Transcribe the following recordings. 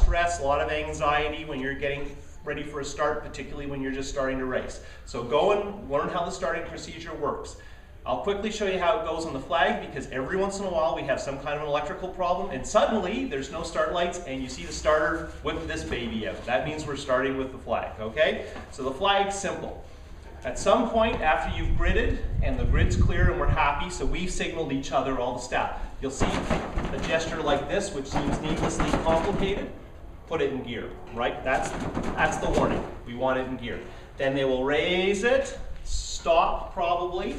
stress, a lot of anxiety when you're getting ready for a start, particularly when you're just starting to race. So go and learn how the starting procedure works. I'll quickly show you how it goes on the flag, because every once in a while we have some kind of an electrical problem and suddenly there's no start lights and you see the starter whip this baby out. That means we're starting with the flag, okay? So the flag's simple. At some point after you've gridded and the grid's clear and we're happy, so we've signaled each other, all the staff, you'll see a gesture like this, which seems needlessly complicated. Put it in gear, right? That's the warning. We want it in gear. Then they will raise it, stop probably,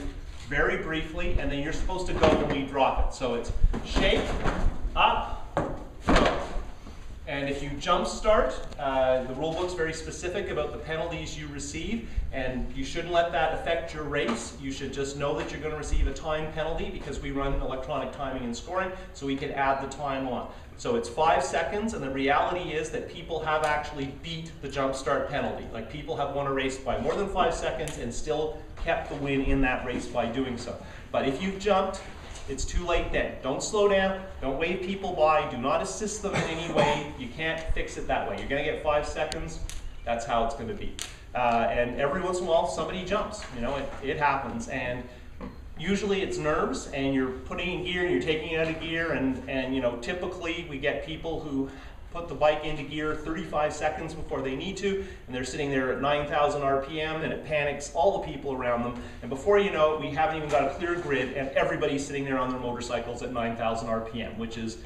very briefly, and then you're supposed to go when we drop it. So it's shake, up, go. And if you jump start, the rule book's very specific about the penalties you receive, and you shouldn't let that affect your race. You should just know that you're going to receive a time penalty, because we run electronic timing and scoring, so we can add the time on. So it's 5 seconds, and the reality is that people have actually beat the jump start penalty. Like, people have won a race by more than 5 seconds and still kept the win in that race by doing so. But if you've jumped, it's too late then. Don't slow down, don't wave people by, do not assist them in any way. You can't fix it that way. You're gonna get 5 seconds, that's how it's gonna be. And every once in a while, somebody jumps, you know, it happens. And usually it's nerves, and you're putting in gear and you're taking it out of gear, and you know, typically we get people who put the bike into gear 35 seconds before they need to, and they're sitting there at 9,000 RPM, and it panics all the people around them, and before you know it, we haven't even got a clear grid, and everybody's sitting there on their motorcycles at 9,000 RPM, which is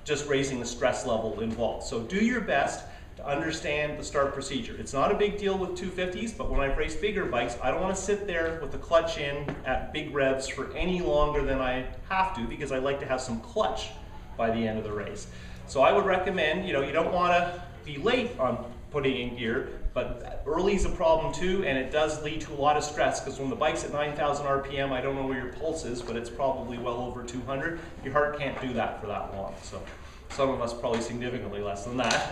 just raising the stress level involved. So do your best to understand the start procedure. It's not a big deal with 250s, but when I've raced bigger bikes, I don't want to sit there with the clutch in at big revs for any longer than I have to, because I like to have some clutch by the end of the race. So I would recommend, you know, you don't want to be late on putting in gear, but early is a problem too, and it does lead to a lot of stress, because when the bike's at 9,000 RPM, I don't know where your pulse is, but it's probably well over 200. Your heart can't do that for that long. So some of us probably significantly less than that.